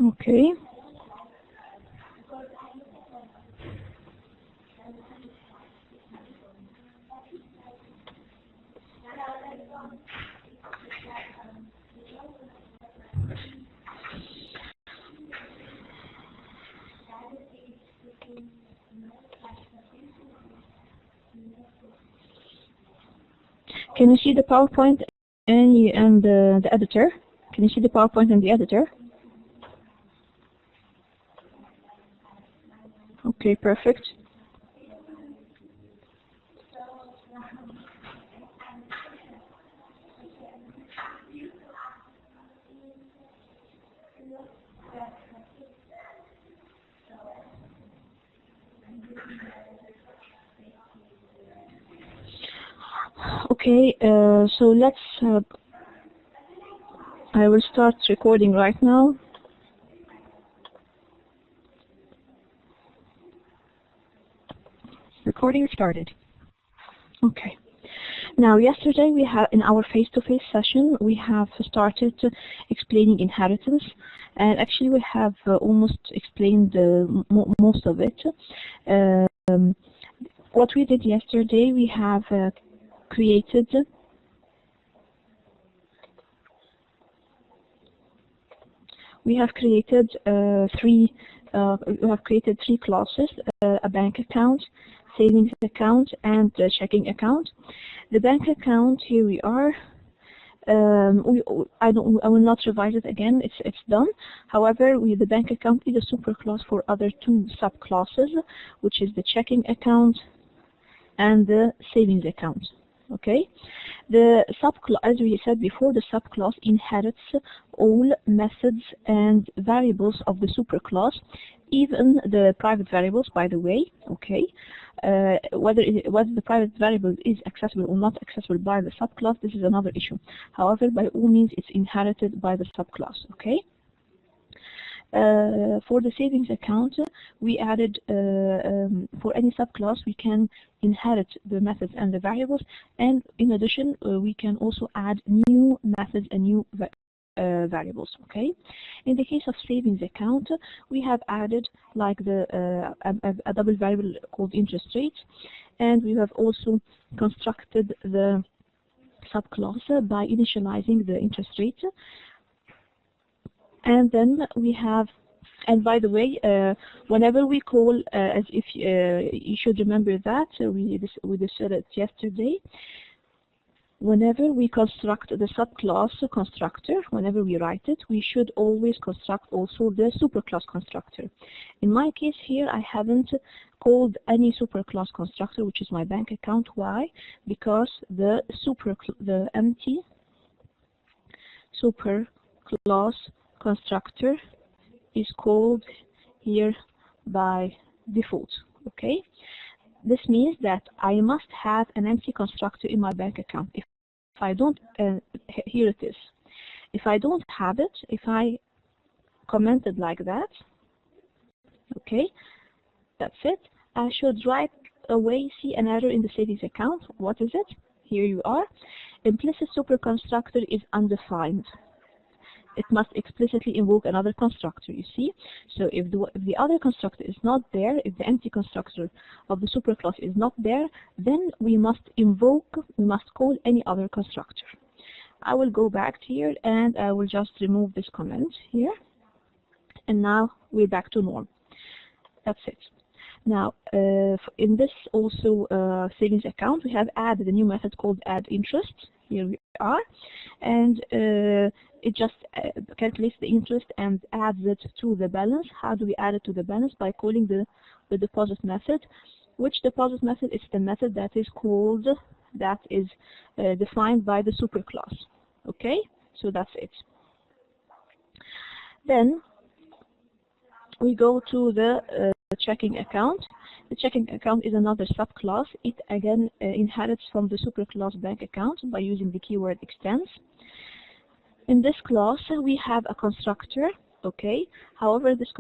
Okay. Can you see the PowerPoint and the editor? Can you see the PowerPoint and the editor? Okay, perfect. Okay, so let's, I will start recording right now. Recording started. Okay. Now, yesterday we have, in our face-to-face session, we have started explaining inheritance, and actually we have almost explained most of it. What we did yesterday, we have created three classes: a bank account, savings account, and a checking account. The bank account, here we are. I will not revise it again. It's done. However, the bank account is a superclass for other two subclasses, which is the checking account and the savings account. Okay, the subclass, as we said before, the subclass inherits all methods and variables of the superclass, even the private variables, by the way. Okay, whether the private variable is accessible or not accessible by the subclass, this is another issue. However, by all means, it's inherited by the subclass. Okay. For the savings account, we added, for any subclass, we can inherit the methods and the variables, and in addition, we can also add new methods and new variables. Okay. In the case of savings account, we have added like a double variable called interest rate, and we have also constructed the subclass by initializing the interest rate. And then we have, and by the way, whenever we call, as if you should remember that, we discussed it yesterday, whenever we construct the subclass constructor, whenever we write it, we should always construct also the superclass constructor. In my case here, I haven't called any superclass constructor, which is my bank account. Why? Because the empty superclass constructor is called here by default. Okay, this means that I must have an empty constructor in my bank account. If I don't, here it is. If I don't have it, if I commented like that, okay, that's it. I should right away see an error in the savings account. What is it? Here you are. Implicit superconstructor is undefined. It must explicitly invoke another constructor, you see. So if the other constructor is not there, if the empty constructor of the superclass is not there, then we must call any other constructor. I will go back here and I will just remove this comment here. And now we're back to norm. That's it. Now, in this also savings account, we have added a new method called add interest. Here we are. And it just calculates the interest and adds it to the balance. How do we add it to the balance? By calling the deposit method. Which deposit method? It's the method that is called, that is defined by the superclass. Okay, so that's it. Then we go to the checking account. The checking account is another subclass. It again inherits from the superclass bank account by using the keyword extends. In this class, we have a constructor Okay. However, this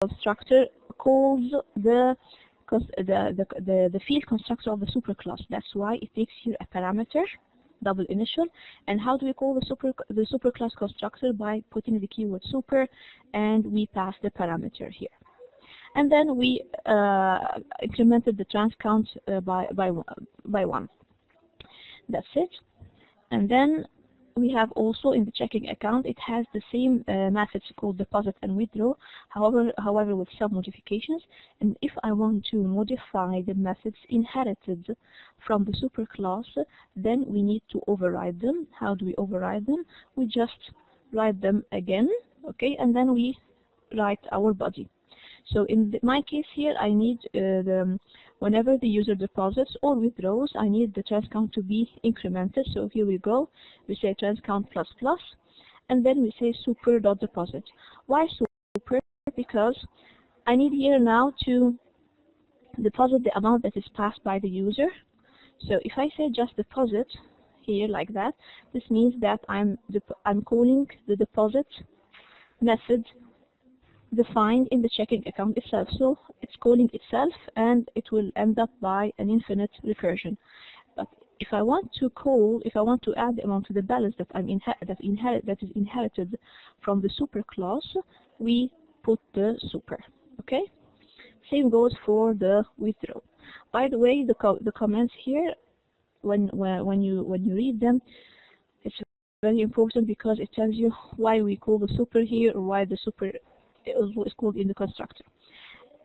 constructor calls the field constructor of the superclass. That's why it takes here a parameter, double initial. And how do we call the superclass constructor? By putting the keyword super, and we pass the parameter here. And then we incremented the trans count by 1. That's it. And then we have also in the checking account, it has the same methods called deposit and withdraw, however with some modifications. And if I want to modify the methods inherited from the superclass, then we need to override them. How do we override them? We just write them again, okay, and then we write our body. So in my case here, I need whenever the user deposits or withdraws, I need the trans count to be incremented. So here we go. We say trans count plus plus, and then we say super.deposit. Why super? Because I need here now to deposit the amount that is passed by the user. So if I say just deposit here like that, this means that I'm calling the deposit method defined in the checking account itself. So it's calling itself, and it will end up by an infinite recursion. But if I want to add the amount to the balance that is inherited from the super class, we put the super. Okay. Same goes for the withdraw. By the way, the comments here, when you read them, it's very important because it tells you why we call the super here, or why the super is called in the constructor.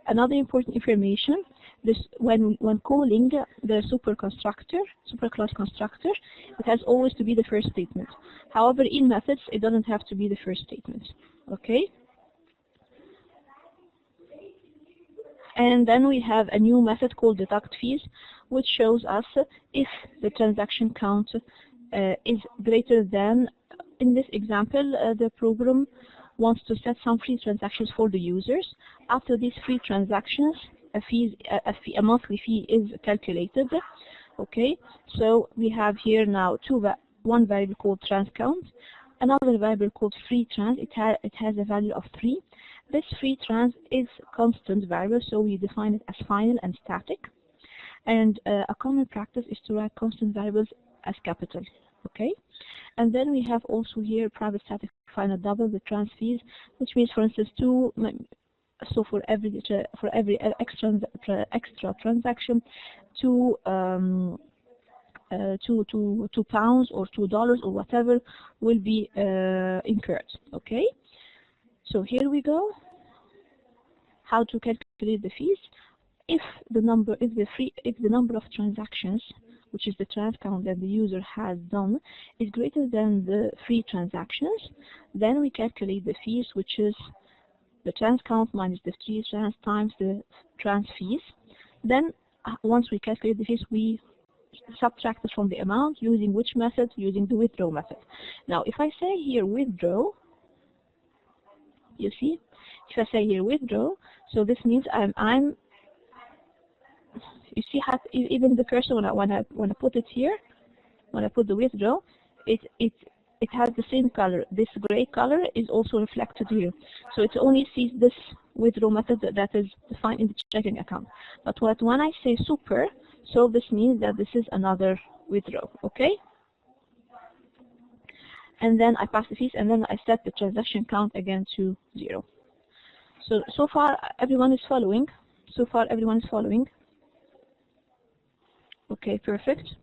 Another important information: when calling the superclass constructor, it has always to be the first statement. However, in methods, it doesn't have to be the first statement. Okay. And then we have a new method called deduct fees, which shows us if the transaction count is greater than. In this example, the program wants to set some free transactions for the users. After these free transactions, a monthly fee is calculated. Okay, so we have here now one variable called trans count, another variable called free trans. It has a value of 3. This free trans is constant variable, so we define it as final and static. And a common practice is to write constant variables as capital. Okay, and then we have also here private static final double, the trans fees, which means, for instance, 2. So for every extra transaction, 2 £2 or $2 or whatever will be incurred. Okay, so here we go. How to calculate the fees? If the number of transactions, which is the trans count that the user has done, is greater than the free transactions, then we calculate the fees, which is the trans count minus the free trans times the trans fees. Then once we calculate the fees, we subtract it from the amount using which method? Using the withdraw method. Now if I say here withdraw, you see, if I say here withdraw, so this means you see how even the cursor when I put it here, when I put the withdraw, it has the same color. This gray color is also reflected here. So it only sees this withdraw method that is defined in the checking account. But when I say super, so this means that this is another withdraw. Okay. And then I pass the fees, and then I set the transaction count again to 0. So far everyone is following. Okay, perfect.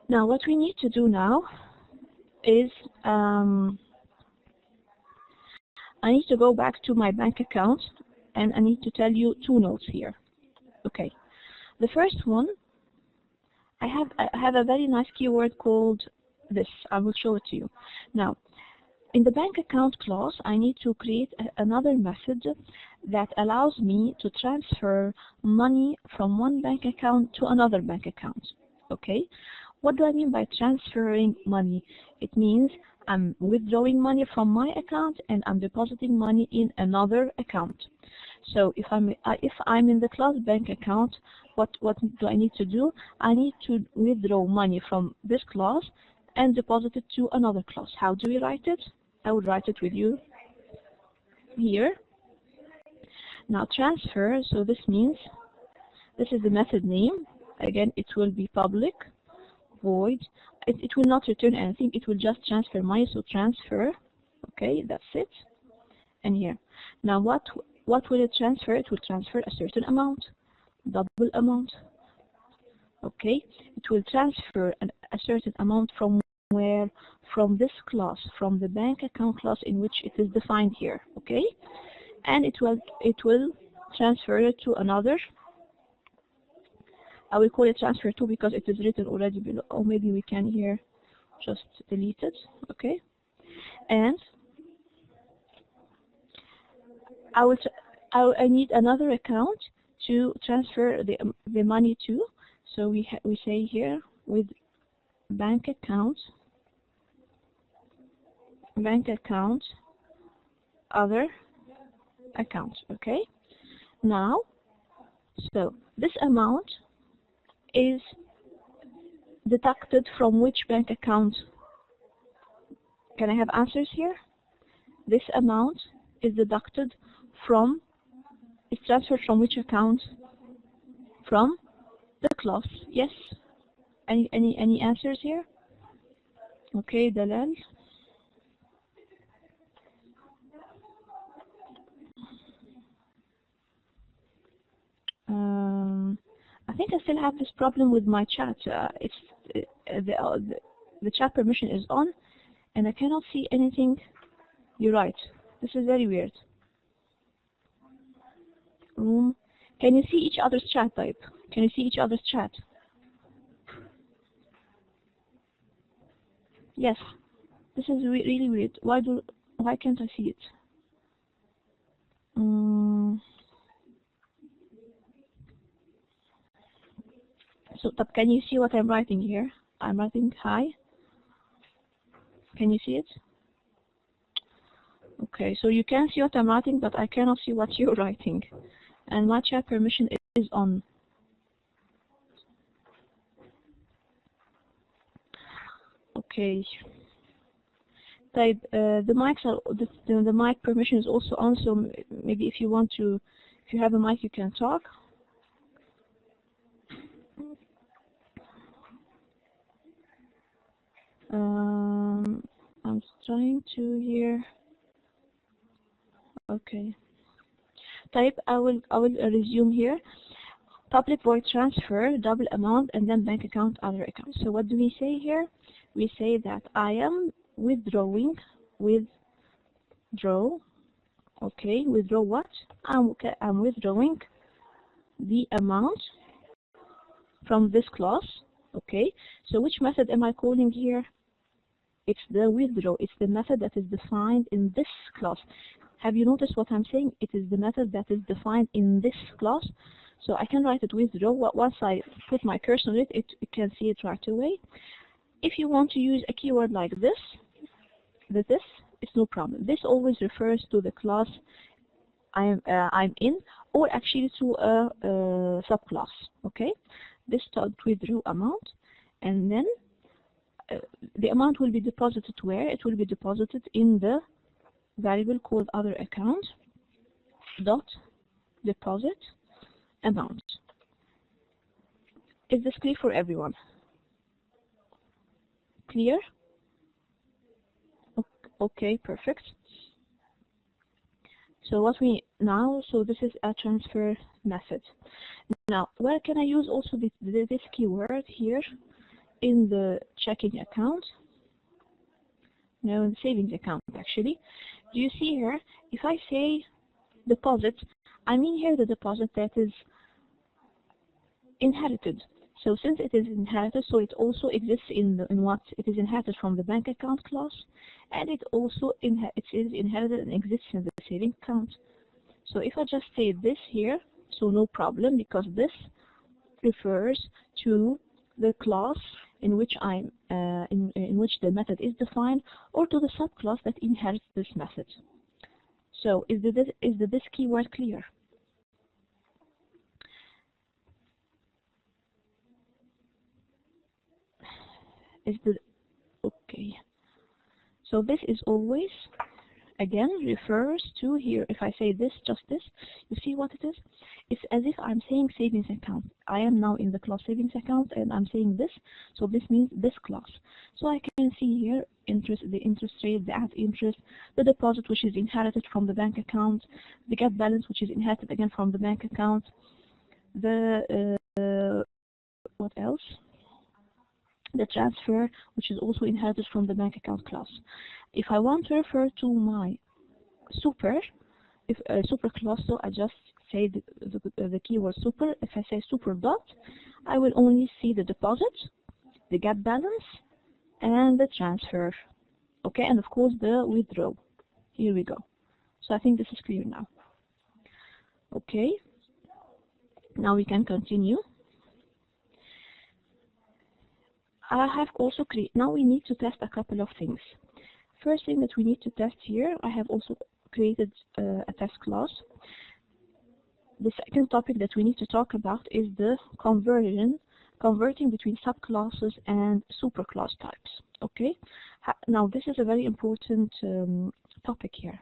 Now what we need to do now is I need to go back to my bank account, and I need to tell you 2 notes here. Okay, the first one, I have a very nice keyword called this. I will show it to you. Now, in the bank account class, I need to create another method that allows me to transfer money from one bank account to another bank account. Okay, what do I mean by transferring money? It means I'm withdrawing money from my account and I'm depositing money in another account. So if I'm in the class bank account, what do I need to do? I need to withdraw money from this class and deposit it to another class. How do we write it? I will write it with you here. Now transfer, so this means this is the method name. Again, it will be public void. It will not return anything, it will just transfer money, so transfer. Okay, that's it. And here. Now what will it transfer? It will transfer a certain amount, double amount. Okay, it will transfer a certain amount from where? From this class, from the bank account class in which it is defined here. Okay, and it will transfer it to another. I will call it transfer to because it is written already below, or maybe we can here just delete it. Okay, and I need another account to transfer the money to. So we say here with bank account, other account. Okay, now so this amount is deducted from which bank account? Can I have answers here? This amount is deducted from, it's transferred from which account? From the class. Yes. Any answers here? Okay, Dalal. I think I still have this problem with my chat. The chat permission is on, and I cannot see anything you write. This is very weird. Room. Can you see each other's chat type? Can you see each other's chat? Yes. This is really weird. Why can't I see it? So, can you see what I'm writing here? I'm writing hi. Can you see it? Okay, so you can see what I'm writing, but I cannot see what you're writing. And my chat permission is on. Okay. The mics are the mic permission is also on. So maybe if you want to, if you have a mic, you can talk. I'm trying to hear. Okay. Type. I will resume here. Public void transfer, double amount, and then bank account, other account. So what do we say here? We say that I am withdrawing. Withdraw. Okay. Withdraw what? I'm withdrawing the amount from this class. Okay. So which method am I calling here? It's the withdraw. It's the method that is defined in this class. Have you noticed what I'm saying? It is the method that is defined in this class. So I can write it withdraw. Once I put my cursor on it, it can see it right away. If you want to use a keyword like this, it's no problem. This always refers to the class I'm in, or actually to a subclass. Okay. This starts withdraw amount, and then the amount will be deposited where? It will be deposited in the variable called other account dot deposit amount. Is this clear for everyone? Clear? Okay, perfect. So what we now, so this is a transfer method. Now, where can I use also this keyword here? In the checking account, no, in the savings account actually. Do you see here, if I say deposit, I mean here the deposit that is inherited. So since it is inherited, so it also exists in what it is inherited from the bank account class, and it also it is inherited and exists in the savings account. So if I just say this here, so no problem, because this refers to the class in which in which the method is defined, or to the subclass that inherits this method. So is this keyword clear? Okay. So this is always, again, refers to here. If I say this, just this, you see what it is? It's as if I'm saying savings account. I am now in the class savings account and I'm saying this, so this means this class. So I can see here interest, the interest rate, the add interest, the deposit which is inherited from the bank account, the get balance which is inherited again from the bank account, the what else? The transfer which is also inherited from the bank account class. If I want to refer to my super, if super class, so I just say the keyword super. If I say super dot, I will only see the deposit, the get balance, and the transfer. Okay, and of course the withdraw. Here we go. So I think this is clear now. Okay, now we can continue. I have also created, now we need to test a couple of things. First thing that we need to test here, I have also created a test class. The second topic that we need to talk about is the converting between subclasses and superclass types. Okay, now this is a very important topic here.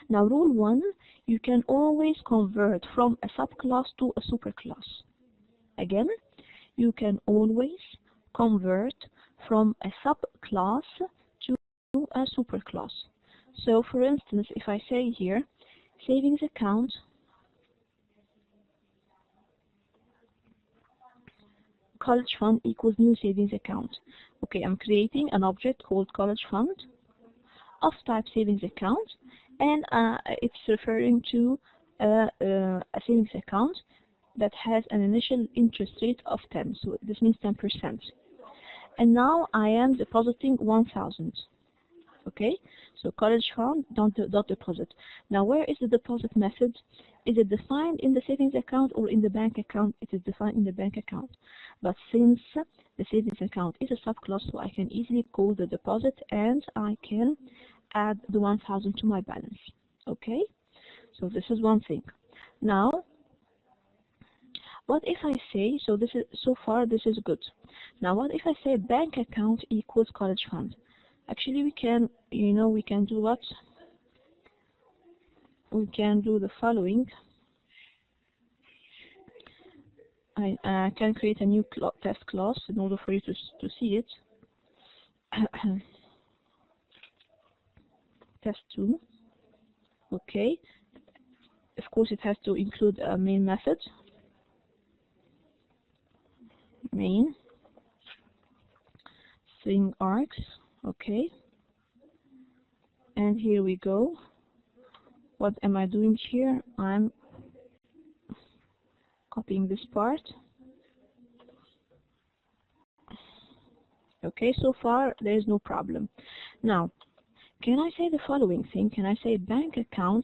Now rule 1, you can always convert from a subclass to a superclass. Again, you can always convert from a subclass to a superclass. So for instance, if I say here, savings account college fund equals new savings account. Okay, I'm creating an object called college fund of type savings account, and it's referring to a savings account that has an initial interest rate of 10, so this means 10%. And now I am depositing 1,000. Okay, so college fund dot deposit. Now where is the deposit method? Is it defined in the savings account or in the bank account? It is defined in the bank account. But since the savings account is a subclass, so I can easily call the deposit and I can add the 1,000 to my balance. Okay, so this is one thing. Now, what if I say, so this is, so far this is good. Now what if I say bank account equals college fund? Actually we can, we can do what? We can do the following. I can create a new test class in order for you to see it. Test 2. Okay. Of course it has to include a main method. Main string args. Okay, and here we go. What am I doing here? I'm copying this part. Okay, so far there is no problem. Now, can I say the following thing? Can I say bank account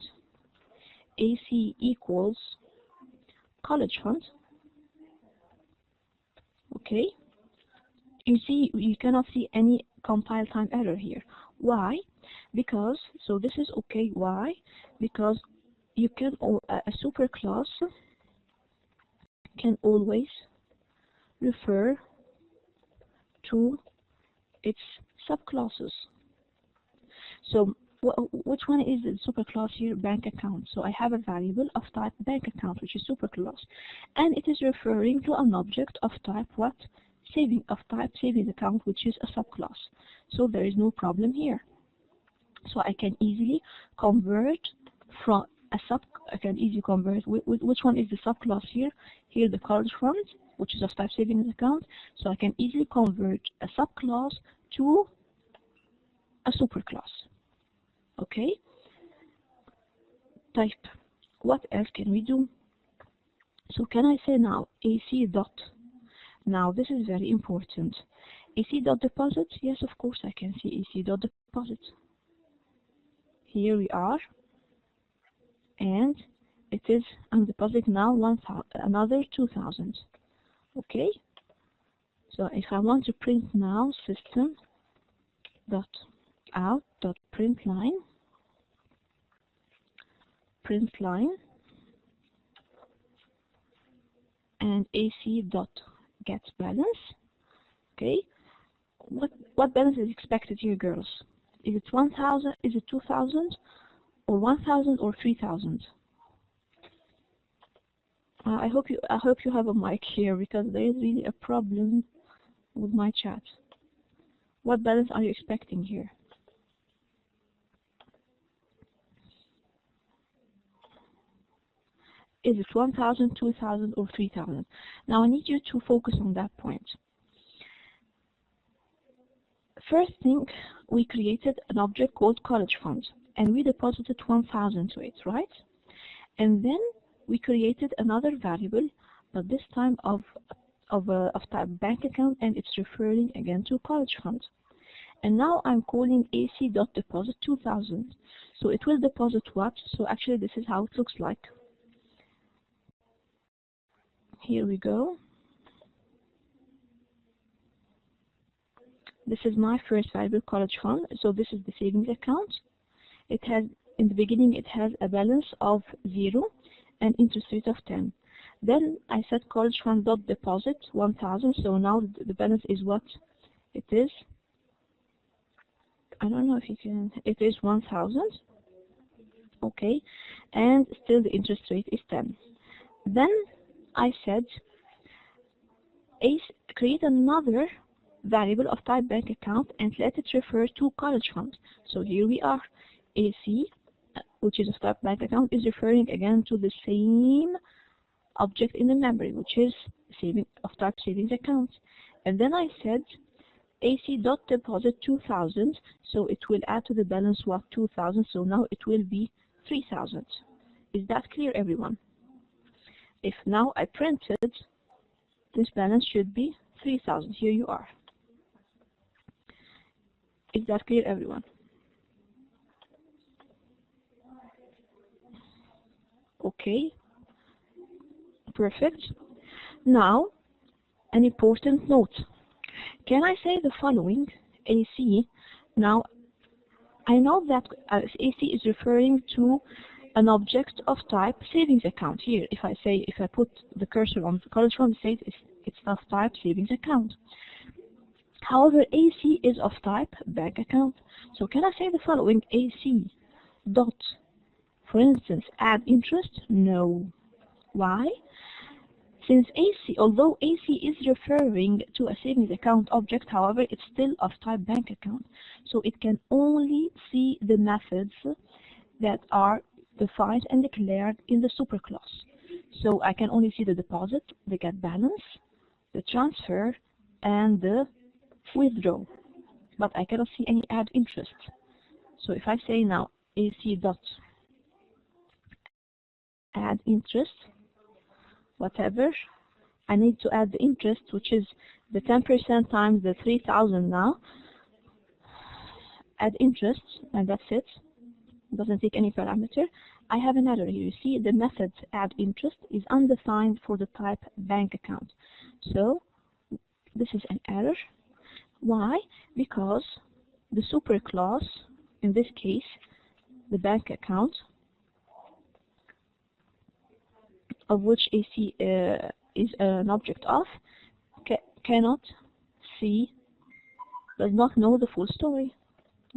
AC equals college fund? Okay, you see, you cannot see any compile time error here. Why? Because, so this is okay. Why? Because you can, a superclass can always refer to its subclasses. So which one is the superclass here? Bank account. So I have a variable of type bank account, which is superclass, and it is referring to an object of type what? Savings account, which is a subclass. So there is no problem here. So I can easily convert from a I can easily convert which one is the subclass here? Here the college fund, which is of type savings account. So I can easily convert a subclass to a superclass. Okay. Type. What else can we do? So can I say now AC dot? Now this is very important. AC dot deposit? Yes, of course I can see AC dot deposit. Here we are, and it is, I'm depositing now another 2,000. Okay. So if I want to print now system dot out dot print line, and AC dot get balance. Okay, what balance is expected here, girls? Is it 1000, is it 2000, or 1000, or 3000? I hope you have a mic here, because there is really a problem with my chat. What balance are you expecting here? Is it 1000, 2000, or 3000? Now I need you to focus on that point. First thing, we created an object called college fund, and we deposited 1000 to it, right? And then we created another variable, but this time of type bank account, and it's referring again to college fund. And now I'm calling AC.deposit 2000. So it will deposit what? So actually this is how it looks like. Here we go. This is my first variable, college fund. So this is the savings account. It has, in the beginning, it has a balance of 0 and interest rate of 10. Then I said college fund dot deposit 1000. So now the balance is what it is. I don't know if you can. It is 1000. Okay, and still the interest rate is 10. Then I said create another variable of type bank account and let it refer to college fund. So here we are. AC, which is a type bank account, is referring again to the same object in the memory, which is saving of type savings account. And then I said AC.deposit 2000, so it will add to the balance what? 2000, so now it will be 3000. Is that clear, everyone? If now I printed, this balance should be 3000. Here you are. Is that clear, everyone? Okay, perfect. Now, an important note. Can I say the following? AC, now I know that AC is referring to an object of type savings account. Here, if I put the cursor on the college fund, it says it's of type savings account. However, AC is of type bank account. So can I say the following? AC dot, for instance, add interest? No. Why? Since AC, although AC is referring to a savings account object, however, it's still of type bank account. So it can only see the methods that are defined and declared in the superclass. So I can only see the deposit, the get balance, the transfer, and the withdraw. But I cannot see any add interest. So if I say now AC dot add interest, whatever, I need to add the interest, which is the 10% times the 3000 now. Add interest, and that's it. Doesn't take any parameter. I have an error here. You see the method add interest is undefined for the type bank account. So this is an error. Why? Because the superclass, in this case, the bank account, of which AC is an object of, cannot see, does not know the full story.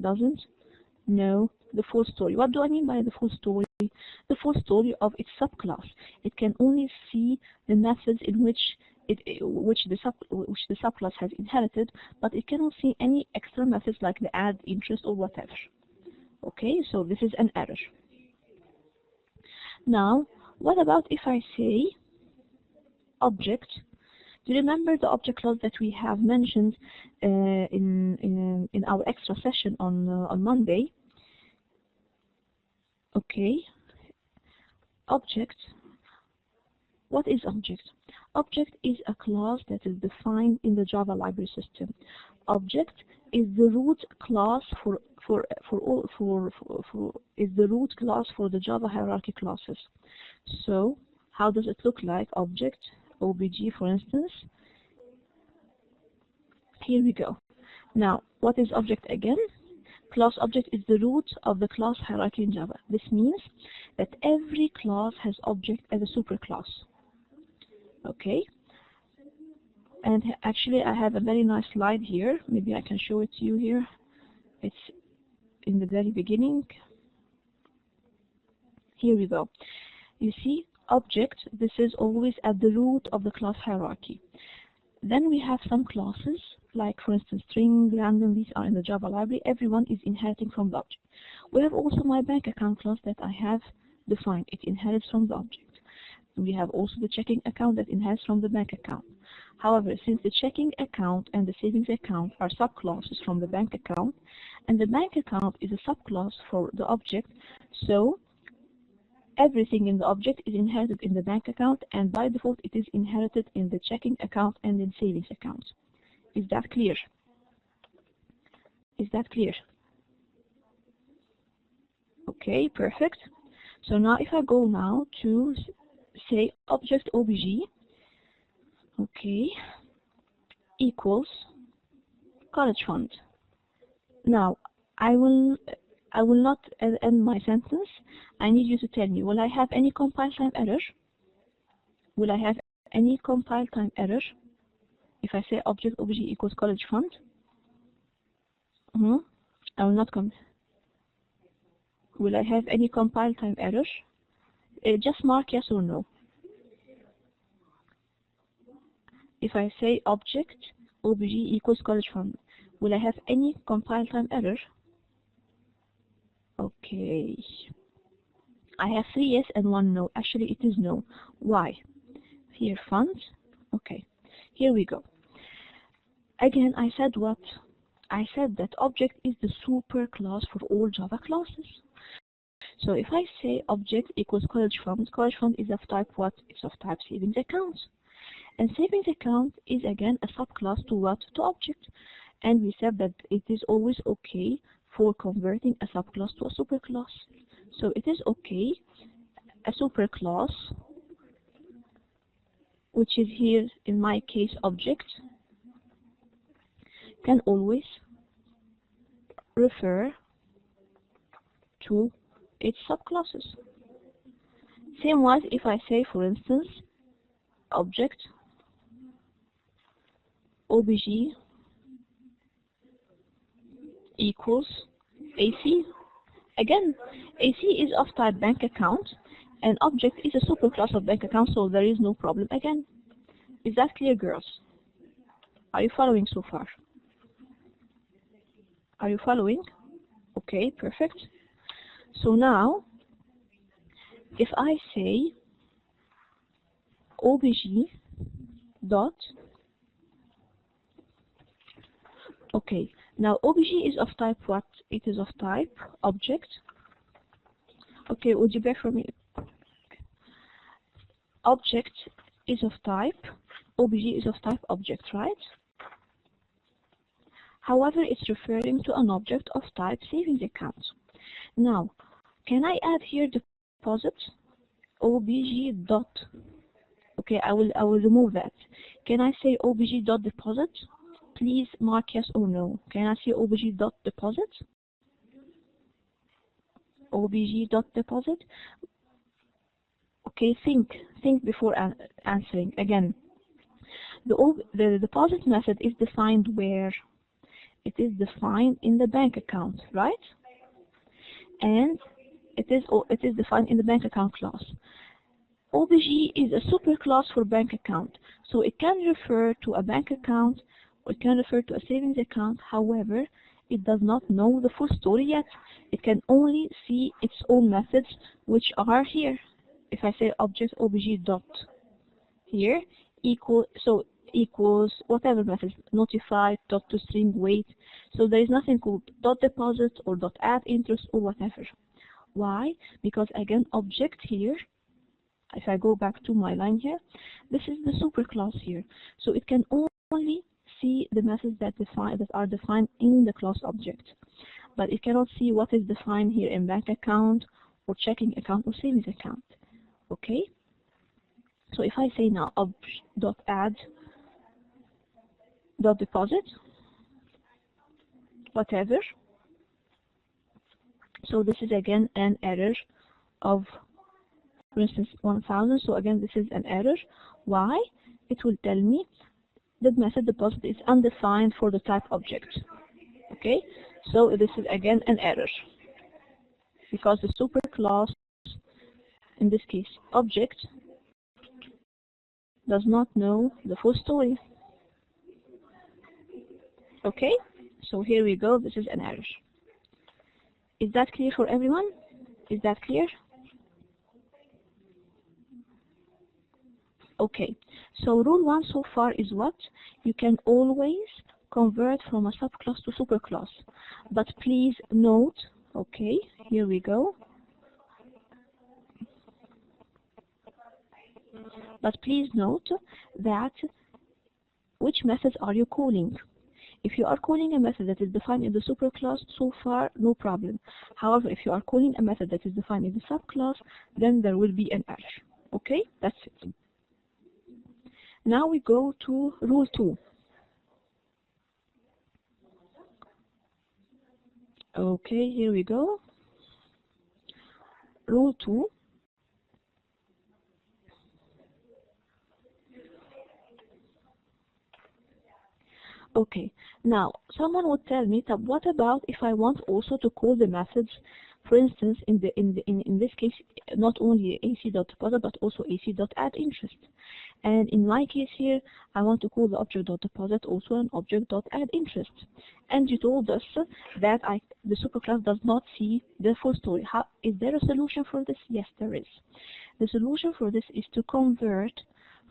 Doesn't know the full story. What do I mean by the full story? The full story of its subclass. It can only see the methods in which the subclass has inherited, but it cannot see any extra methods like the add interest or whatever. Okay, so this is an error. Now, what about if I say object? Do you remember the object class that we have mentioned in our extra session on Monday? Okay. Object. What is object? Object is a class that is defined in the Java library system. Object is the root class for the Java hierarchy classes. So how does it look like? Object, OBJ, for instance. Here we go. Now, what is object again? Class object is the root of the class hierarchy in Java. This means that every class has object as a superclass. Okay. And actually, I have a very nice slide here. Maybe I can show it to you here. It's in the very beginning. Here we go. You see, object, this is always at the root of the class hierarchy. Then we have some classes, like for instance string, random, these are in the Java library. Everyone is inheriting from the object. We have also my bank account class that I have defined. It inherits from the object. We have also the checking account that inherits from the bank account. However, since the checking account and the savings account are subclasses from the bank account, and the bank account is a subclass for the object, so everything in the object is inherited in the bank account, and by default it is inherited in the checking account and in savings account. Is that clear? Is that clear? Okay, perfect. So now if I go now to say object obj, okay, equals college fund. Now I will not end my sentence. I need you to tell me, will I have any compile time error? Will I have any compile time error if I say object obj equals college fund? I will not come. Will I have any compile time error? Just mark yes or no. If I say object obj equals college fund, will I have any compile time error? Okay. I have 3 yes and 1 no. Actually, it is no. Why? Here, funds. Okay. Here we go. Again, I said what? I said that object is the super class for all Java classes. So if I say object equals college fund is of type what? It's of type savings account. And savings account is again a subclass to what? To object. And we said that it is always okay for converting a subclass to a superclass. So it is okay, a superclass, which is here in my case object, can always refer to its subclasses. Same was if I say, for instance, object obj equals AC. Again, AC is of type bank account, and object is a superclass of bank account, so there is no problem again. Is that clear, girls? Are you following so far? Are you following? Okay, perfect. So now, if I say obj dot, okay, now obj is of type what? It is of type object. Okay, would you bear for me? Object is of type, obj is of type object, right? However, it's referring to an object of type savings account. Now, can I add here deposit? Obj dot. Okay, I will remove that. Can I say obj dot deposit? Please mark yes or no. Can I say obj dot deposit? Obj dot deposit. Okay, think before answering. Again, the deposit method is defined where? It is defined in the bank account, right? And it is defined in the bank account class. Obj is a superclass for bank account, so it can refer to a bank account or it can refer to a savings account. However, it does not know the full story yet. It can only see its own methods, which are here. If I say object obj dot here equals whatever method, notify, dot to string, wait. So there is nothing called dot deposit or dot add interest or whatever. Why? Because again, object here, if I go back to my line here, this is the superclass here. So it can only see the methods that are defined in the class object. But it cannot see what is defined here in bank account or checking account or savings account. Okay? So if I say now dot add dot deposit, whatever. So this is again an error of, for instance, 1000. So again, this is an error. Why? It will tell me that method deposit is undefined for the type object. Okay. So this is again an error, because the superclass, in this case object, does not know the full story. Okay, so here we go, this is an error. Is that clear for everyone? Is that clear? Okay, so rule 1 so far is what? You can always convert from a subclass to superclass. But please note, okay, here we go. But please note that which methods are you calling? If you are calling a method that is defined in the superclass, so far, no problem. However, if you are calling a method that is defined in the subclass, then there will be an error. Okay, that's it. Now we go to rule 2. Okay, here we go. Rule 2. Okay, now someone would tell me that what about if I want also to call the methods, for instance, in this case, not only ac.deposit but also ac.addInterest. And in my case here, I want to call the object.deposit also an object.addInterest. And you told us that the superclass does not see the full story. Is there a solution for this? Yes, there is. The solution for this is to convert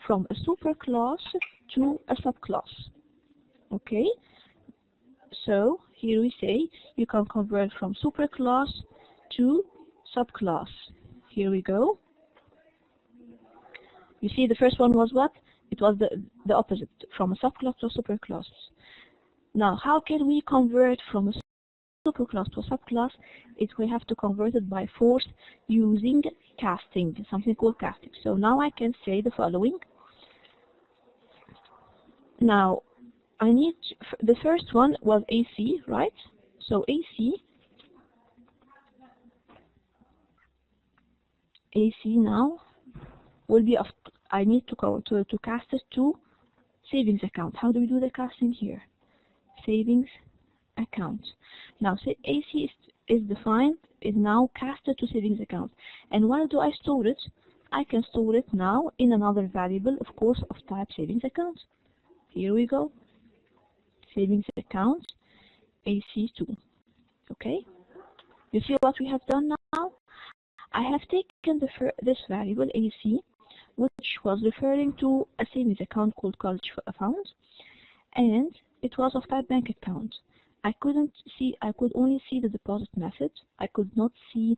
from a superclass to a subclass. Okay, so here we say you can convert from superclass to subclass. Here we go. You see the first one was what? It was the opposite, from a subclass to a superclass. Now, how can we convert from a superclass to a subclass? We have to convert it by force using casting, something called casting. So now I can say the following. Now, I need the first one was AC, right? So AC now will be I need to go to cast it to savings account. How do we do the casting here? Savings account. Now say AC is defined, is now casted to savings account. And where do I store it? I can store it now in another variable, of course, of type savings account. Here we go. Savings account AC2. Okay, you see what we have done now? I have taken this variable AC, which was referring to a savings account called college fund, and it was of type bank account. I could only see the deposit method. I could not see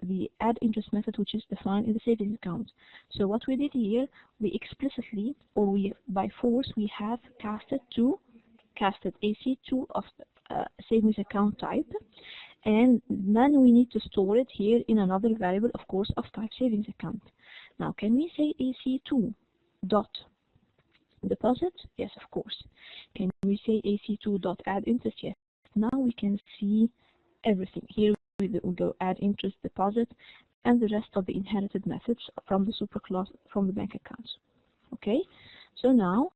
the add interest method, which is defined in the savings account. So what we did here, we explicitly, or by force, we have casted AC2 of savings account type, and then we need to store it here in another variable, of course, of type savings account. Now, can we say AC2 dot deposit? Yes, of course. Can we say AC2 dot add interest? Yes. Now we can see everything. Here we go add interest, deposit, and the rest of the inherited methods from the superclass, from the bank accounts. Okay, so now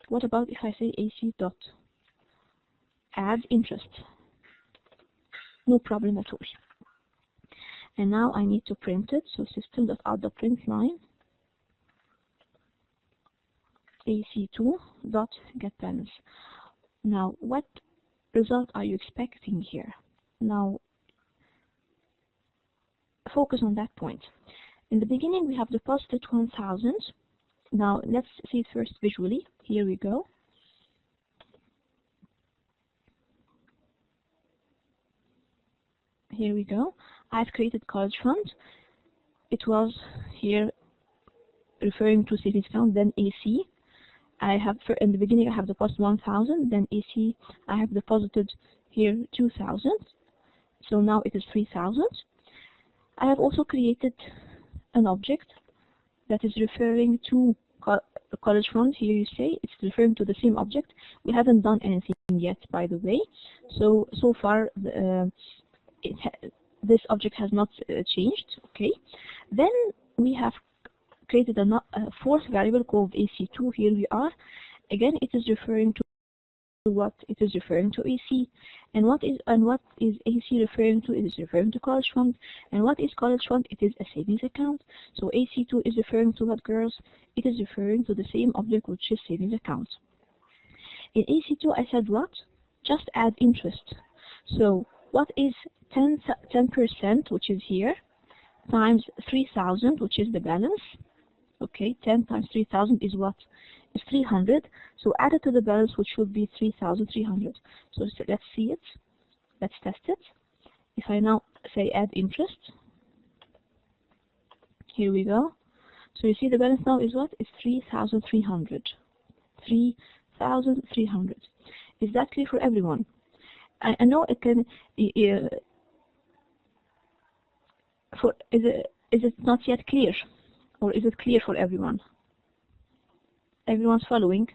what about if I say AC dot add interest? No problem at all. And now I need to print it, so system.out.println AC2.getBalance. Now, what result are you expecting here? Now, focus on that point. In the beginning, we have deposited 1,000. Now, let's see it first visually. Here we go. Here we go. I've created college fund. It was here referring to savings account, then AC. In the beginning I have deposited 1,000, then AC I have deposited here 2,000. So now it is 3,000. I have also created an object that is referring to college fund. Here you say it's referring to the same object. We haven't done anything yet, by the way. So far this object has not changed. Okay. Then we have created a fourth variable called AC2. Here we are. Again, it is referring to what? It is referring to AC. And what is AC referring to? It is referring to college fund. And what is college fund? It is a savings account. So AC2 is referring to what, girls? It is referring to the same object, which is savings account. In AC2, I said what? Just add interest. So what is 10%, which is here, times 3,000, which is the balance? Okay, 10 times 3,000 is what? Is 300. So add it to the balance, which would be 3,300. So let's see it. Let's test it. If I now say add interest, here we go. So you see the balance now is what? Is 3,300. 3,300. Is that clear for everyone? I know it can. Is it not yet clear, or is it clear for everyone? Everyone's following?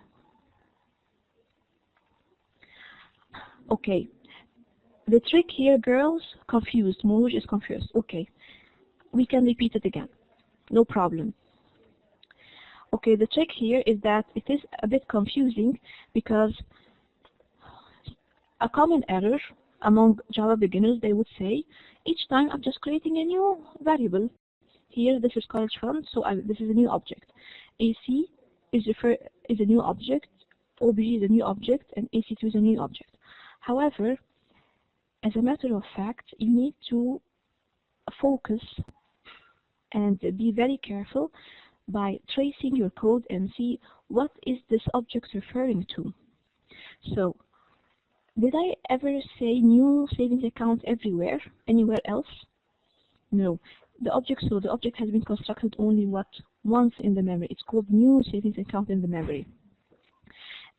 Okay. The trick here, girls, confused. Mouj is confused. Okay. We can repeat it again. No problem. Okay, the trick here is that it is a bit confusing because a common error among Java beginners, they would say, each time I'm just creating a new variable. Here, this is college fund, so this is a new object. AC is a new object, OBG is a new object, and AC2 is a new object. However, as a matter of fact, you need to focus and be very careful by tracing your code and see what is this object referring to. So, did I ever say new savings account everywhere, anywhere else? No. The object has been constructed only once in the memory. It's called new savings account in the memory.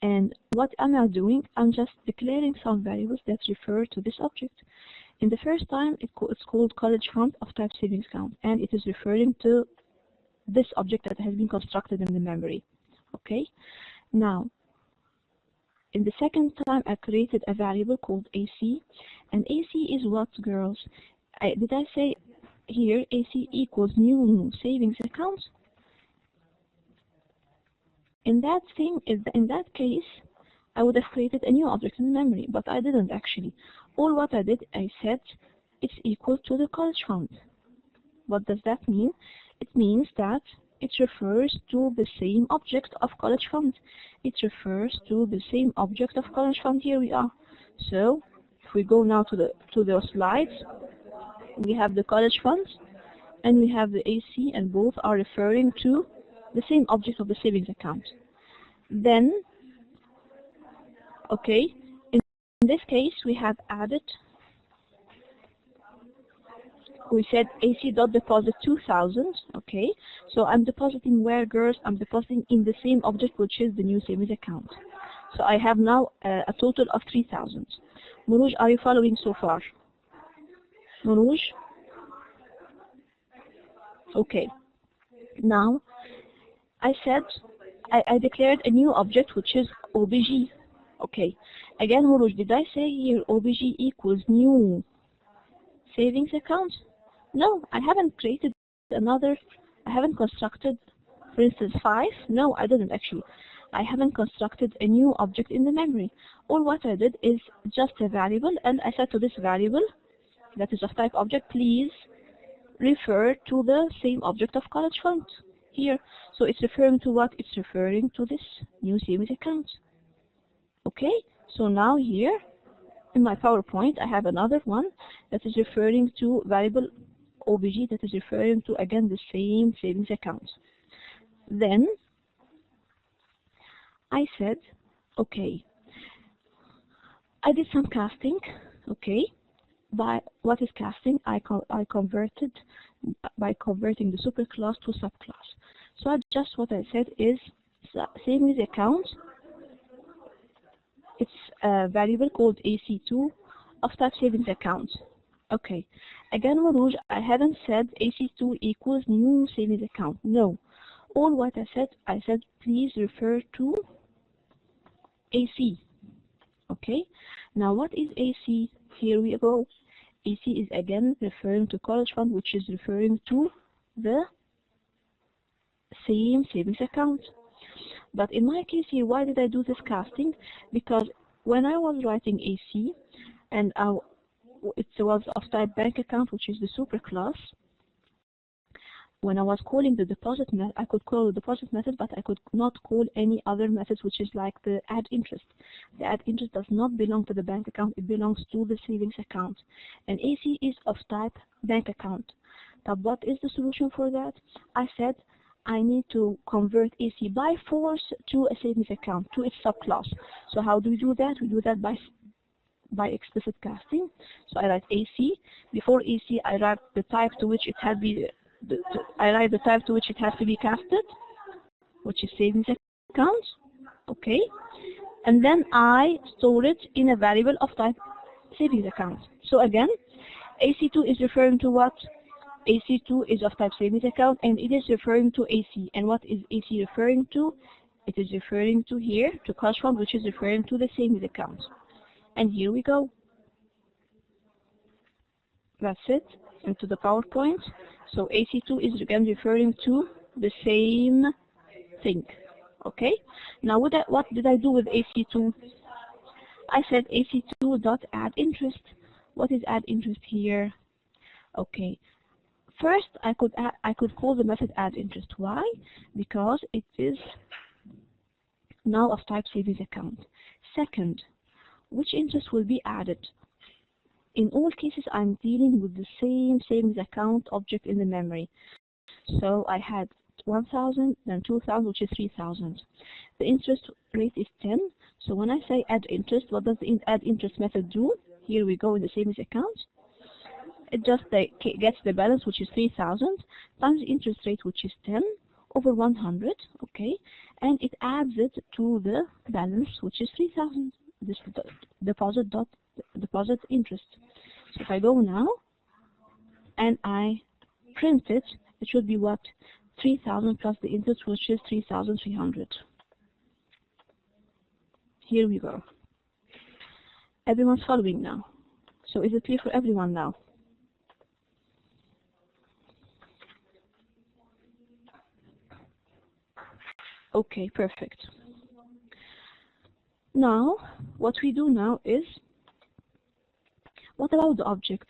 And what am I doing? I'm just declaring some variables that refer to this object. In the first time, it's called college fund of type savings account, and it is referring to this object that has been constructed in the memory. Okay? Now, in the second time, I created a variable called AC, and AC is what, girls? Did I say here AC equals new savings account? In that case, I would have created a new object in memory, but I didn't actually. All what I did, I said it's equal to the college fund. What does that mean? It means that it refers to the same object of college fund. It refers to the same object of college fund. Here we are. So if we go now to those slides, we have the college fund and we have the AC, and both are referring to the same object of the savings account. Then, okay, in this case we have added. We said AC.deposit 2,000, okay? So I'm depositing where, girls? I'm depositing in the same object, which is the new savings account. So I have now a total of 3,000. Mouj, are you following so far? Mouj? Okay. Now, I said I declared a new object, which is OBG. Okay. Again, Mouj, did I say here OBG equals new savings account? No, I haven't created another. I haven't constructed, for instance, 5. No, I didn't actually. I haven't constructed a new object in the memory. All what I did is just a variable, and I said to this variable, that is of type object, please refer to the same object of college fund here. So it's referring to what? It's referring to this new savings account. Okay, so now here in my PowerPoint, I have another one that is referring to variable OBG that is referring to, again, the same savings account. Then I said, okay, I did some casting, okay. By what is casting? I converted by converting the superclass to subclass. So just what I said is savings account. It's a variable called AC2 of type savings account. Okay. Again, Mouj, I haven't said AC2 equals new savings account. No. All what I said please refer to AC. Okay. Now what is AC? Here we go. AC is again referring to college fund, which is referring to the same savings account. But in my case here, why did I do this casting? Because when I was writing AC, and it was of type bank account, which is the superclass, when I was calling the deposit method, I could call the deposit method, but I could not call any other methods, which is like the add interest. The add interest does not belong to the bank account, it belongs to the savings account. And AC is of type bank account. Now, what is the solution for that? I said I need to convert AC by force to a savings account, to its subclass. So how do we do that? We do that by explicit casting. So I write AC. Before AC, I write the type to which it has to be casted, which is savings account. Okay, and then I store it in a variable of type savings account. So again, AC2 is referring to what? AC2 is of type savings account, and it is referring to AC. And what is AC referring to? It is referring to here, to cash fund, which is referring to the savings account. And here we go. That's it, into the PowerPoint. So AC2 is again referring to the same thing. Okay? Now what did I do with AC2? I said AC2.addInterest. What is add interest here? Okay. First, I could call the method addInterest. Why? Because it is now of type savings account. Second, which interest will be added? In all cases, I'm dealing with the same savings account object in the memory. So I had 1,000, then 2,000, which is 3,000. The interest rate is 10. So when I say add interest, what does the add interest method do? Here we go in the savings account. It just gets the balance, which is 3,000, times the interest rate, which is 10, over 100, okay? And it adds it to the balance, which is 3,000. This deposit interest. So if I go now and I print it, it should be what? 3,000 plus the interest, which is 3,300. Here we go. Everyone's following now. So is it clear for everyone now? Okay, perfect. Now, what we do now is, what about the object?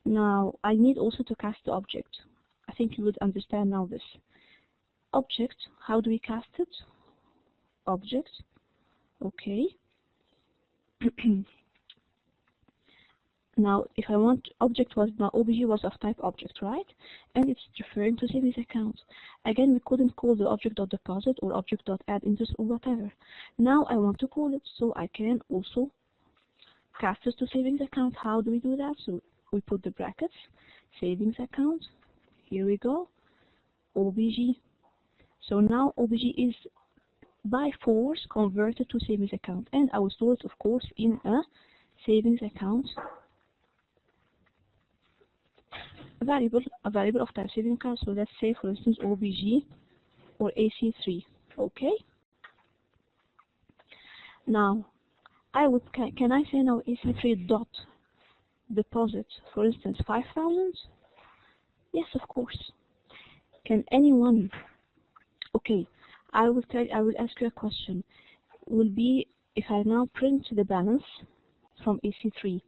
Now, I need also to cast the object. I think you would understand now this. Object, how do we cast it? Object, okay. Now, if I want, object was, now OBJ was of type object, right? And it's referring to savings account. Again, we couldn't call the object.deposit or object.addInterest or whatever. Now I want to call it, so I can also cast it to savings account. How do we do that? So we put the brackets, savings account, here we go, OBJ. So now OBJ is by force converted to savings account, and I will store it, of course, in a savings account variable of type savings account. So let's say, for instance, OBJ or AC3. Okay. Now, can I say now AC3 dot deposit, for instance, 5,000? Yes, of course. Can anyone? Okay, I will ask you a question. Will be if I now print the balance from AC3.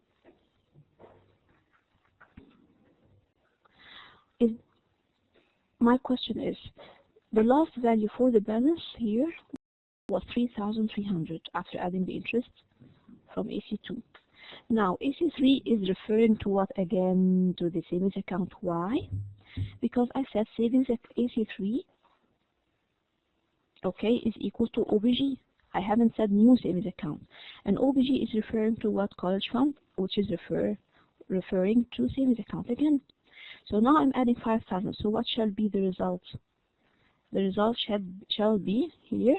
My question is, the last value for the balance here was 3,300 after adding the interest from AC2. Now, AC3 is referring to what again? To the savings account. Why? Because I said savings at AC3, okay, is equal to OBJ. I haven't said new savings account. And OBJ is referring to what? College fund, which is referring to savings account again. So now I'm adding 5,000. So what shall be the result? The result shall be here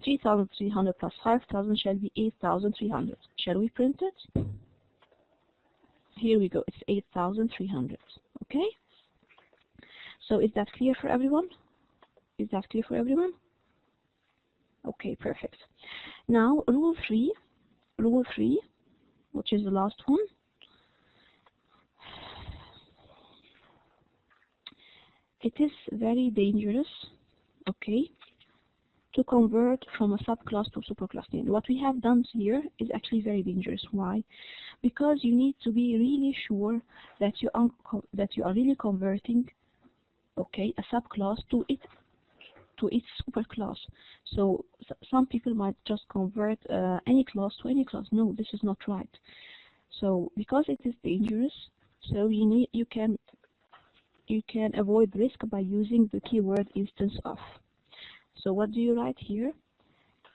3,300 plus 5,000 shall be 8,300. Shall we print it? Here we go. It's 8,300. Okay. So is that clear for everyone? Is that clear for everyone? Okay, perfect. Now rule 3, which is the last one. It is very dangerous, okay, to convert from a subclass to a superclass name. What we have done here is actually very dangerous. Why? Because you need to be really sure that you are really converting, okay, a subclass to its superclass. So some people might just convert any class to any class. No, this is not right. So because it is dangerous, so you can avoid risk by using the keyword instance of. So what do you write here?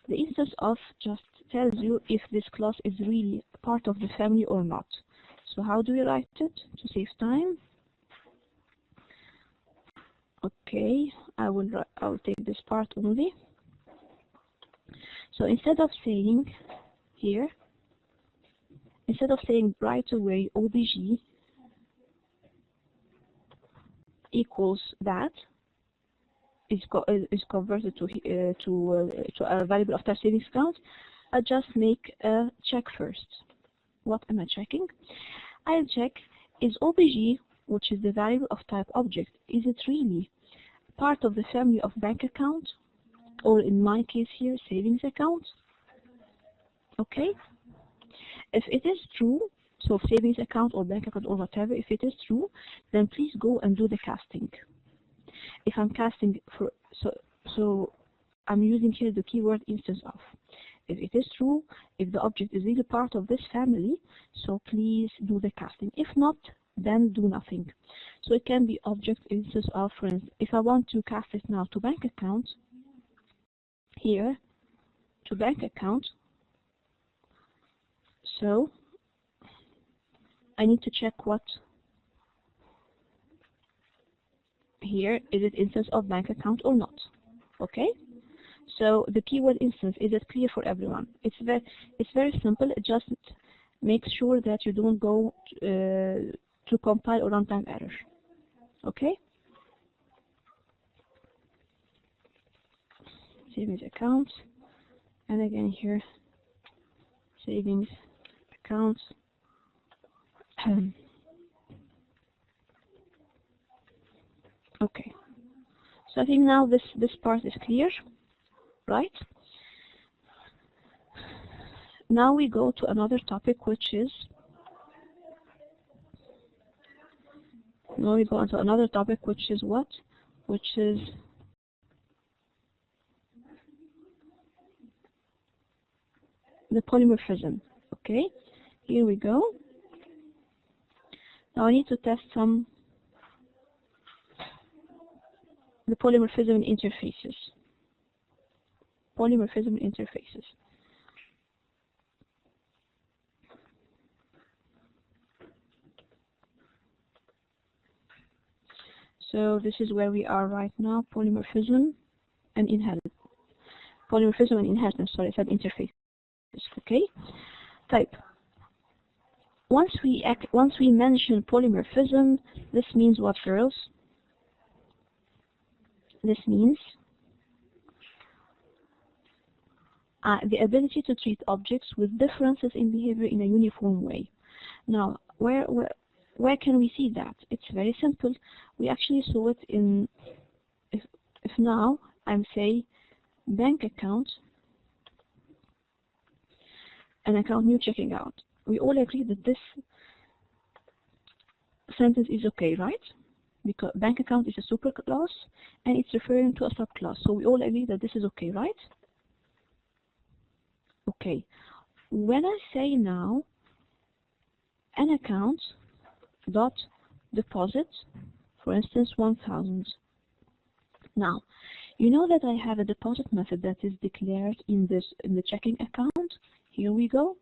The instance of just tells you if this class is really part of the family or not. So how do we write it to save time? Okay, I will take this part only. So instead of saying here, instead of saying right away obj equals that is converted to a variable of type savings account, I just make a check first. What am I checking? I'll check, is obj, which is the variable of type object, is it really part of the family of bank account, or in my case here, savings account? Okay. If it is true, so savings account or bank account or whatever, if it is true, then please go and do the casting. If I'm casting for, so I'm using here the keyword instance of. If it is true, if the object is really part of this family, so please do the casting. If not, then do nothing. So it can be object instance of, for instance, if I want to cast it now to bank account, here, to bank account, so I need to check what here, is it instance of bank account or not? Okay? So the keyword instance, is it clear for everyone? It's very simple. Just make sure that you don't go to compile or runtime error. Okay? Savings account, and again here, savings account. Okay. So I think now this part is clear, right? Now we go to another topic, which is what? Which is the polymorphism. Okay, here we go. Now I need to test the polymorphism in interfaces. Polymorphism in interfaces. So this is where we are right now. Polymorphism and inheritance. Polymorphism and inheritance. Sorry, I said interfaces. Okay. Type. Once we mention polymorphism, this means what, girls? This means the ability to treat objects with differences in behavior in a uniform way. Now, where can we see that? It's very simple. We actually saw it in, if now I'm say bank account, an account new checking out. We all agree that this sentence is okay, right? Because bank account is a superclass and it's referring to a subclass. So we all agree that this is okay, right? Okay. When I say now an account dot deposit, for instance 1,000. Now, you know that I have a deposit method that is declared in the checking account. Here we go.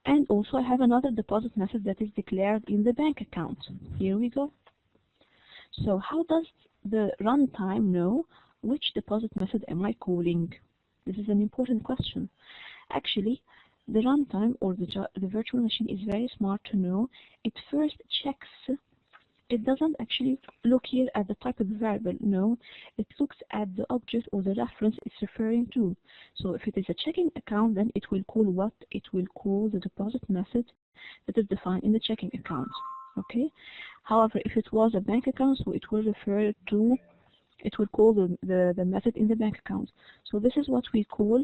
And also I have another deposit method that is declared in the bank account. Here we go. So how does the runtime know which deposit method am I calling? This is an important question. Actually, the runtime or the virtual machine is very smart to know. It first checks. It doesn't actually look here at the type of the variable. No, it looks at the object or the reference it's referring to. So if it is a checking account, then it will call what? It will call the deposit method that is defined in the checking account. Okay. However, if it was a bank account, so it will refer to it will call the method in the bank account. So this is what we call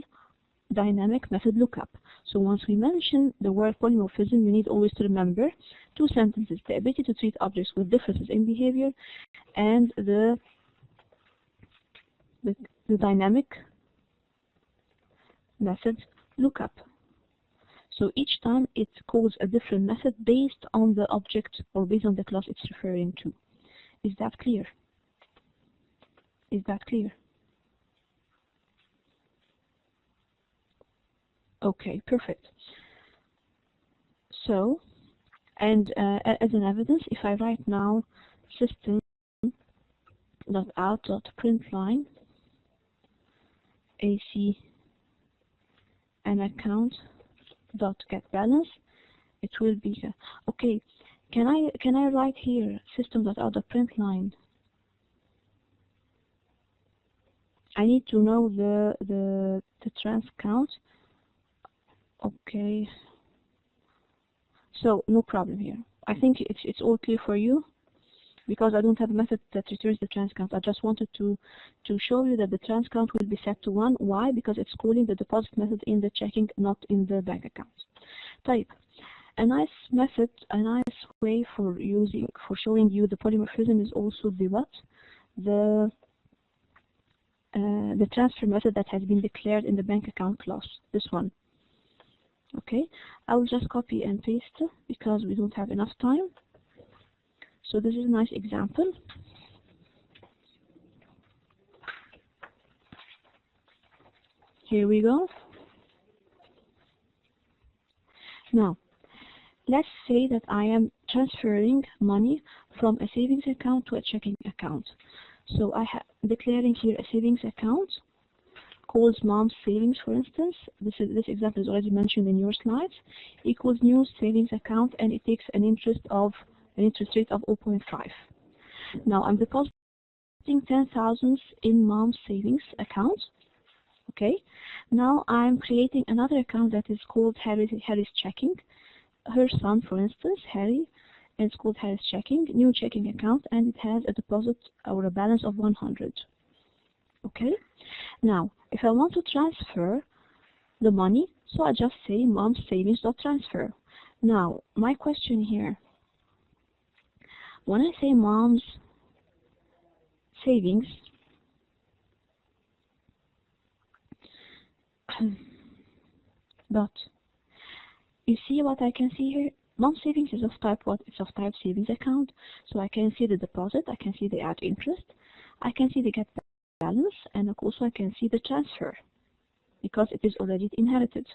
dynamic method lookup. So once we mention the word polymorphism, you need always to remember two sentences: the ability to treat objects with differences in behavior, and the dynamic method lookup. So each time it calls a different method based on the object or based on the class it's referring to. Is that clear? Is that clear? Okay, perfect. So, and as an evidence, if I write now system.out.println AC an account dot get balance, it will be okay. Can I write here system.out.println? I need to know the trans count. Okay. So no problem here. I think it's all clear for you, because I don't have a method that returns the trans count. I just wanted to show you that the trans count will be set to 1. Why? Because it's calling the deposit method in the checking, not in the bank account. Type. A nice method, a nice way for showing you the polymorphism is also the what? The transfer method that has been declared in the bank account class. This one. Okay, I will just copy and paste because we don't have enough time. So this is a nice example. Here we go. Now, let's say that I am transferring money from a savings account to a checking account. So I have declaring here a savings account, calls mom's savings, for instance. This example is already mentioned in your slides. Equals new savings account, and it takes an interest rate of 0.5. Now I'm depositing 10,000 in mom's savings account. Okay. Now I'm creating another account that is called Harry's checking. Her son, for instance, Harry, and it's called Harry's checking, new checking account, and it has a deposit or a balance of 100. Okay. Now, if I want to transfer the money, so I just say mom's savings.transfer. Now, my question here, when I say mom's savings, but you see what I can see here? Mom's savings is of type what? It's of type savings account. So I can see the deposit, I can see the add interest, I can see the get balance, and also I can see the transfer because it is already inherited.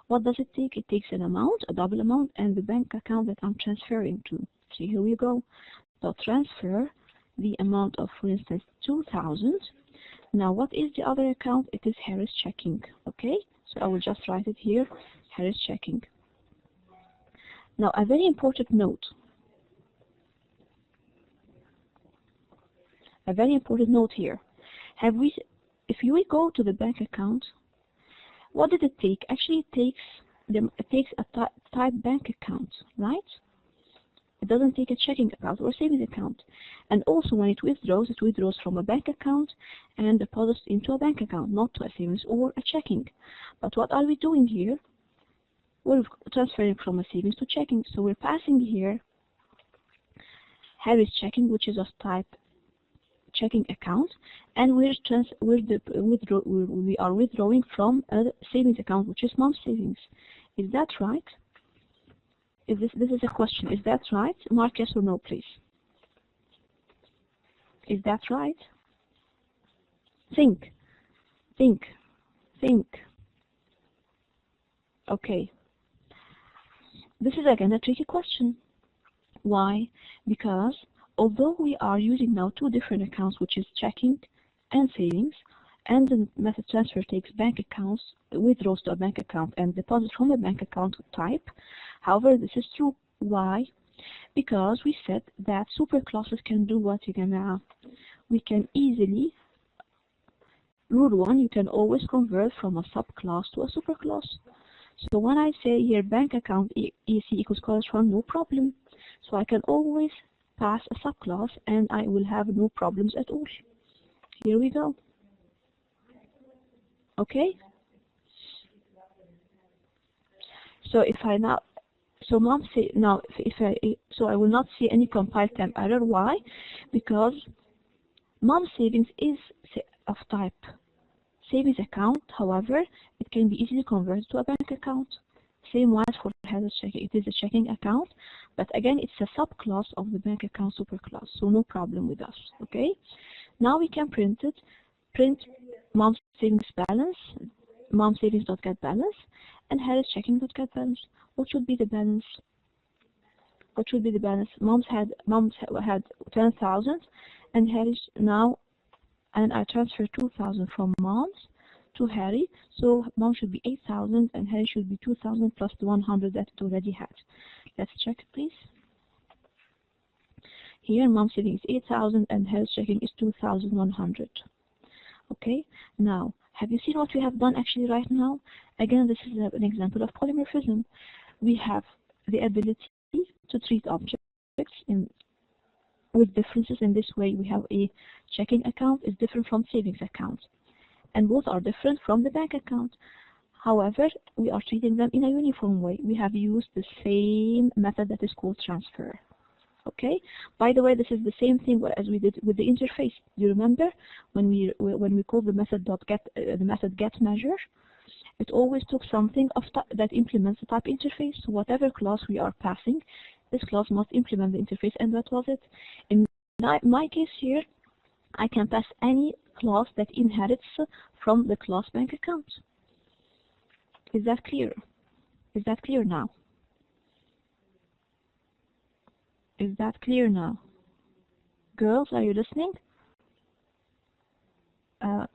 What does it take? It takes an amount, a double amount, and the bank account that I'm transferring to. So here we go. So transfer the amount of, for instance, 2,000. Now what is the other account? It is Harris checking. Okay, so I will just write it here, Harris checking. Now a very important note. A very important note here. If we go to the bank account, what did it take? Actually, it takes a type bank account, right? It doesn't take a checking account or a savings account. And also, when it withdraws from a bank account and deposits into a bank account, not to a savings or a checking. But what are we doing here? We're transferring from a savings to checking. So we're passing here Harry's checking, which is of type checking account, and we are withdrawing from a savings account, which is mom's savings. Is that right? This is a question. Is that right? Mark yes or no, please. Is that right? Think. Okay. This is again a tricky question. Why? Because although we are using now two different accounts, which is checking and savings, and the method transfer takes bank accounts, withdraws to a bank account, and deposits from a bank account type. However, this is true. Why? Because we said that superclasses can do what? We can easily, rule 1, you can always convert from a subclass to a superclass. So when I say here bank account EC equals correspond, no problem. So I can always pass a subclass and I will have no problems at all. Here we go. Okay. So if I now, so mom say now so I will not see any compile time error. Why? Because mom savings is of type savings account. However, it can be easily converted to a bank account. Same wise for Harris checking. It is a checking account, but again, it's a subclass of the bank account superclass, so no problem with us. Okay. Now we can print it. Print mom's savings balance, mom savings.get balance, and Harris checking.get balance. What should be the balance? What should be the balance? Mom's had 10,000, and Harris now, and I transfer 2,000 from mom's to Harry, so mom should be 8,000 and Harry should be 2,000 plus the 100 that it already had. Let's check it, please. Here, mom saving is 8,000 and Harry's checking is 2,100. Okay, now, have you seen what we have done actually right now? Again, this is an example of polymorphism. We have the ability to treat objects with differences. In this way, we have a checking account is different from savings account, and both are different from the bank account. However, we are treating them in a uniform way. We have used the same method that is called transfer. Okay. By the way, this is the same thing as we did with the interface. Do you remember when we called the method get measure? It always took something that implements the type interface. So whatever class we are passing, this class must implement the interface, and that was it. In my case here, I can pass any class that inherits from the class bank account. Is that clear? Is that clear now? Is that clear now? Girls, are you listening?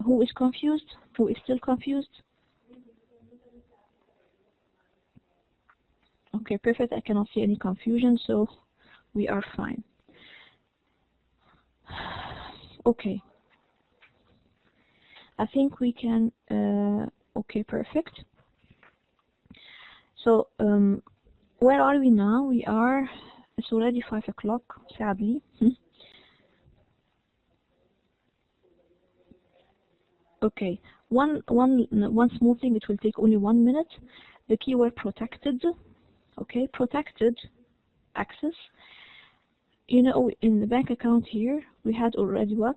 Who is confused? Who is still confused? Okay, perfect. I cannot see any confusion, so we are fine. Okay. I think we can, okay, perfect. So, where are we now? We are, it's already 5 o'clock, sadly. Okay, one small thing, it will take only 1 minute. The keyword protected. Okay, protected access. You know, in the bank account here, we had already what?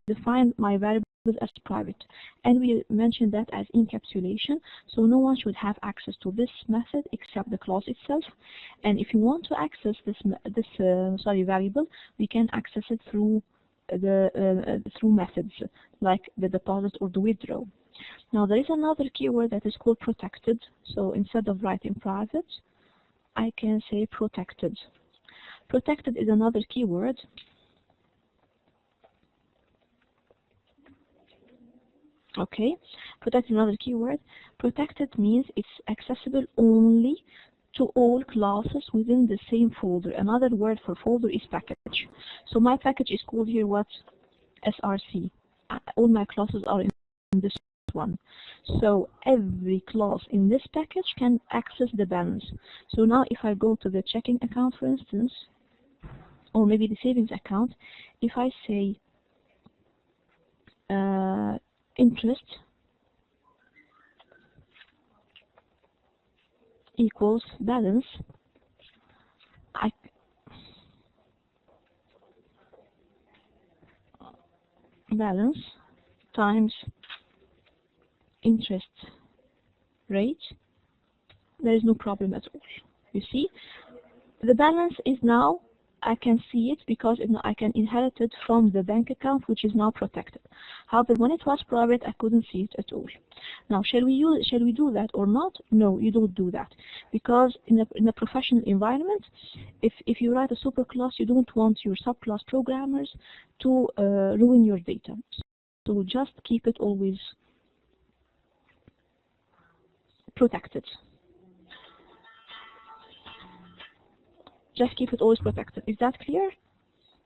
Define my variables as private, and we mentioned that as encapsulation, so no one should have access to this method except the class itself. And if you want to access this variable, we can access it through through methods like the deposit or the withdraw. Now there is another keyword that is called protected. So instead of writing private, I can say protected. Protected is another keyword. Okay, protected is another keyword. Protected means it's accessible only to all classes within the same folder. Another word for folder is package. So my package is called here what? SRC. All my classes are in this one. So every class in this package can access the balance. So now if I go to the checking account, for instance, or maybe the savings account, if I say interest equals balance, balance times interest rate, there is no problem at all. You see, the balance is now, I can see it because I can inherit it from the bank account, which is now protected. However, when it was private, I couldn't see it at all. Now, shall we do that or not? No, you don't do that, because in a professional environment, if you write a superclass, you don't want your subclass programmers to ruin your data. So just keep it always protected. Just keep it always protected. Is that clear?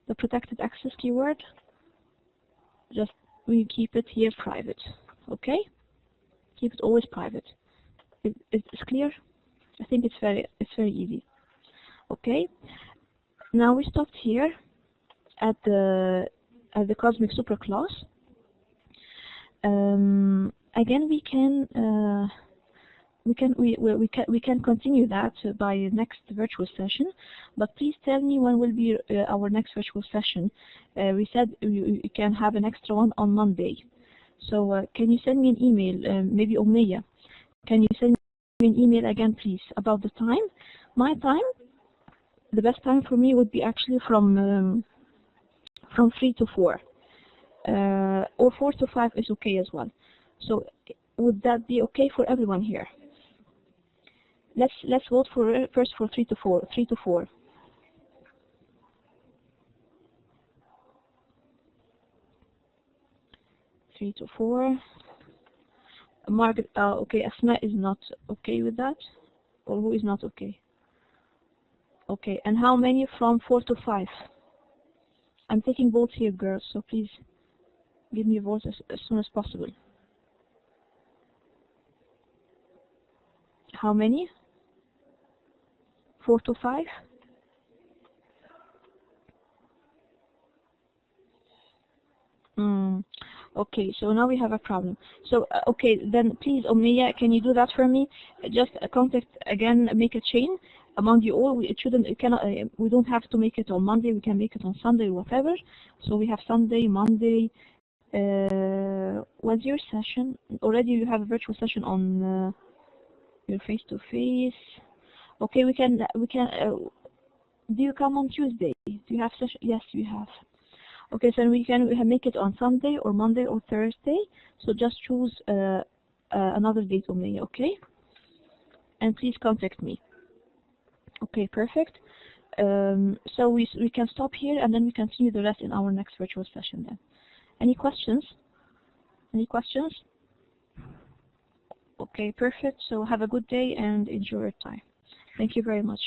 The protected access keyword. Just we keep it here private. Okay? Keep it always private. It's clear? I think it's very easy. Okay? Now we stopped here at the cosmic superclass. Again, we can continue that by next virtual session, but please tell me when will be our next virtual session. We said you can have an extra one on Monday. So can you send me an email, maybe Omnia? Can you send me an email again, please, about the time? My time, the best time for me would be actually from 3 to 4, or 4 to 5 is okay as well. So would that be okay for everyone here? Let's vote for first for 3 to 4. 3 to 4. 3 to 4. Margaret, okay, Asma is not okay with that, or who is not okay? Okay, and how many from 4 to 5? I'm taking votes here, girls, so please give me votes as soon as possible. How many? 4 to 5? Okay, so now we have a problem. So, okay, then please, Omnia, can you do that for me? Just contact again, make a chain among you all. We don't have to make it on Monday. We can make it on Sunday, whatever. So we have Sunday, Monday. What's your session? Already you have a virtual session on your face-to-face. Okay, we can. Do you come on Tuesday? Do you have session? Yes, you have. Okay, so we can make it on Sunday or Monday or Thursday. So just choose another date only, okay? And please contact me. Okay, perfect. So we can stop here and then we continue the rest in our next virtual session then. Any questions? Any questions? Okay, perfect. So have a good day and enjoy your time. Thank you very much.